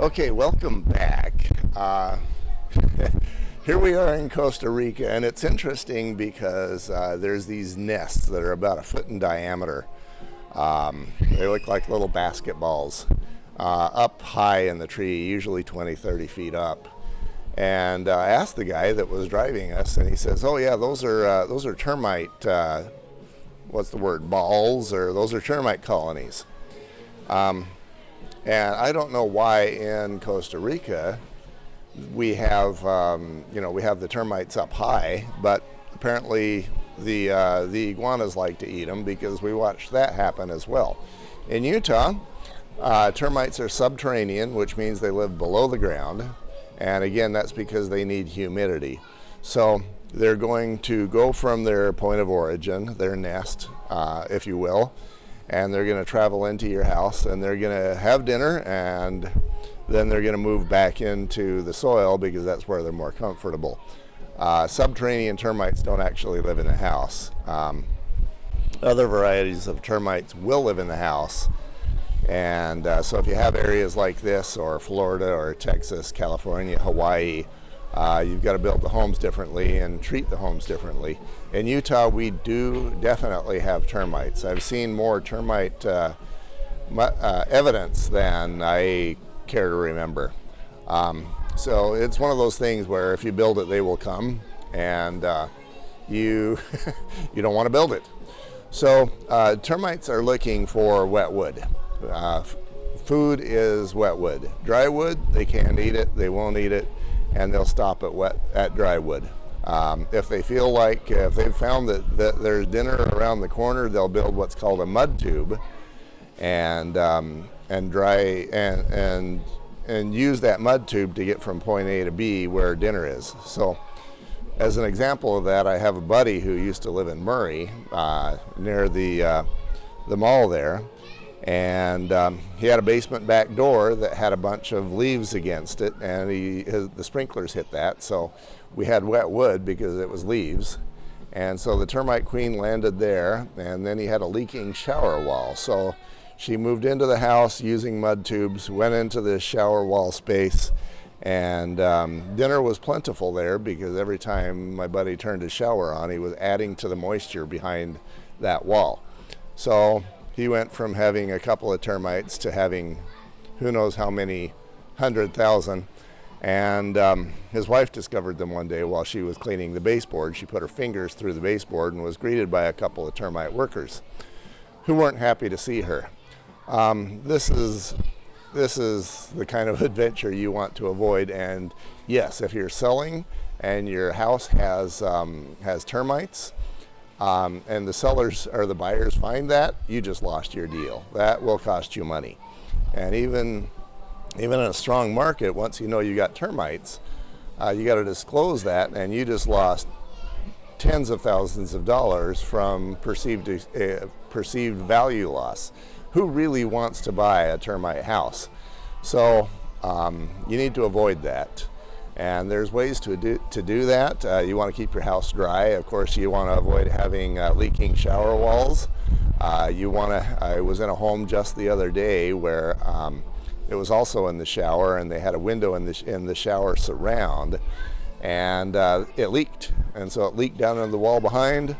Okay, welcome back. Here we are in Costa Rica, and it's interesting because there's these nests that are about a foot in diameter. They look like little basketballs up high in the tree, usually 20, 30 feet up. And I asked the guy that was driving us, and he says, "Oh yeah, those are termite. What's the word? Balls, or those are termite colonies." And I don't know why in Costa Rica we have, we have the termites up high, but apparently the iguanas like to eat them because we watched that happen as well. In Utah, termites are subterranean, which means they live below the ground. And again, that's because they need humidity. So they're going to go from their point of origin, their nest, if you will, and they're going to travel into your house, and they're going to have dinner, and then they're going to move back into the soil because that's where they're more comfortable. Subterranean termites don't actually live in the house. Other varieties of termites will live in the house. And so if you have areas like this, or Florida, or Texas, California, Hawaii, you've got to build the homes differently and treat the homes differently. In Utah, we do definitely have termites. I've seen more termite evidence than I care to remember. So it's one of those things where if you build it, they will come, and you you don't want to build it. So termites are looking for wet wood. Food is wet wood. Dry wood, they can't eat it, they won't eat it, and they'll stop at dry wood. If they feel like, if they've found that there's dinner around the corner, they'll build what's called a mud tube and use that mud tube to get from point A to B where dinner is. So as an example of that, I have a buddy who used to live in Murray, near the mall there. And he had a basement back door that had a bunch of leaves against it, and the sprinklers hit that, so we had wet wood because it was leaves. And so the termite queen landed there, and then he had a leaking shower wall. So she moved into the house using mud tubes, went into the shower wall space, and dinner was plentiful there because every time my buddy turned his shower on, he was adding to the moisture behind that wall. So he went from having a couple of termites to having who knows how many 100,000. And his wife discovered them one day while she was cleaning the baseboard. She put her fingers through the baseboard and was greeted by a couple of termite workers who weren't happy to see her. This is the kind of adventure you want to avoid. And yes, if you're selling and your house has termites, and the sellers or the buyers find that, you just lost your deal. That will cost you money. And even in a strong market, once you know you got termites, you got to disclose that, and you just lost tens of thousands of dollars from perceived value loss. Who really wants to buy a termite house? So you need to avoid that. And there's ways to do that. You want to keep your house dry. Of course, you want to avoid having leaking shower walls. I was in a home just the other day where it was also in the shower, and they had a window in the shower surround, and it leaked. And so it leaked down into the wall behind,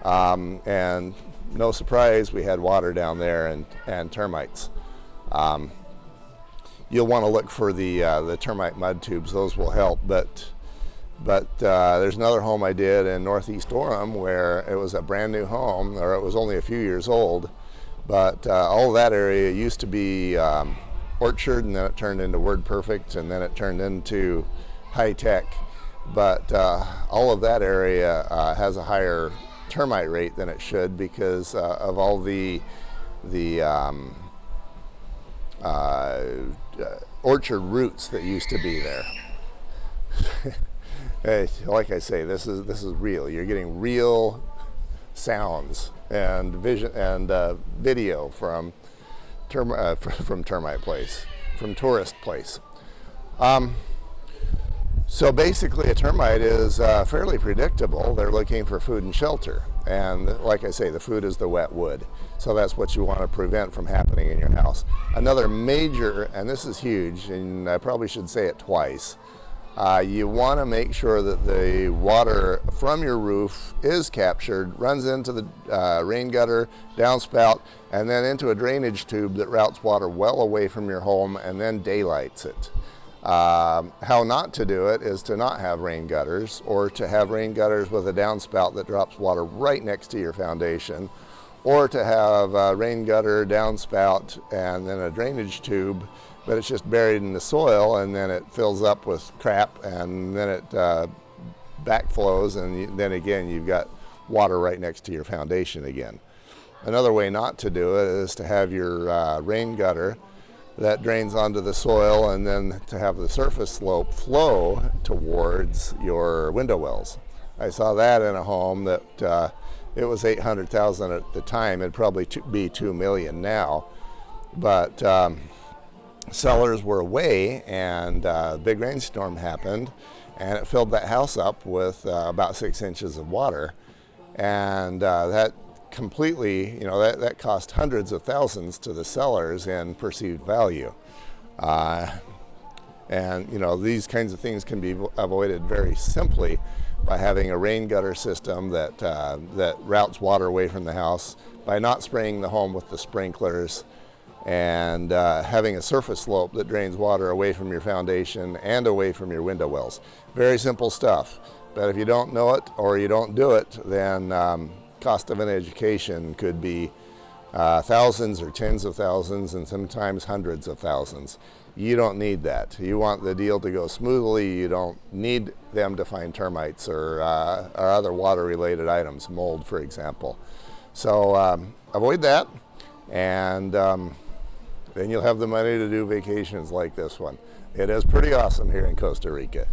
and no surprise, we had water down there and termites. You'll want to look for the termite mud tubes. Those will help. But there's another home I did in Northeast Orem where it was a brand new home, or it was only a few years old. But all of that area used to be orchard, and then it turned into WordPerfect, and then it turned into high tech. But all of that area has a higher termite rate than it should because of all the orchard roots that used to be there. Like I say, this is real. You're getting real sounds and vision and video from termite place, from tourist place. So basically a termite is fairly predictable. They're looking for food and shelter. And like I say, the food is the wet wood. So that's what you want to prevent from happening in your house. Another major, and this is huge, and I probably should say it twice, you want to make sure that the water from your roof is captured, runs into the rain gutter, downspout, and then into a drainage tube that routes water well away from your home and then daylights it. How not to do it is to not have rain gutters, or to have rain gutters with a downspout that drops water right next to your foundation, or to have a rain gutter, downspout, and then a drainage tube, but it's just buried in the soil, and then it fills up with crap, and then it backflows, and then again you've got water right next to your foundation again. Another way not to do it is to have your rain gutter that drains onto the soil, and then to have the surface slope flow towards your window wells. I saw that in a home that it was $800,000 at the time. It'd probably be $2 million now, but sellers were away, and a big rainstorm happened, and it filled that house up with about 6 inches of water, and that completely, that cost hundreds of thousands to the sellers in perceived value. And these kinds of things can be avoided very simply by having a rain gutter system that routes water away from the house, by not spraying the home with the sprinklers, and having a surface slope that drains water away from your foundation and away from your window wells. Very simple stuff, but if you don't know it or you don't do it, then cost of an education could be thousands or tens of thousands, and sometimes hundreds of thousands. You don't need that. You want the deal to go smoothly. You don't need them to find termites or other water-related items, mold, for example. So avoid that, and then you'll have the money to do vacations like this one. It is pretty awesome here in Costa Rica.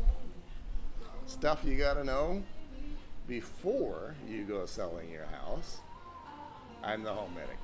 Stuff you gotta know before you go selling your house. I'm the home medic.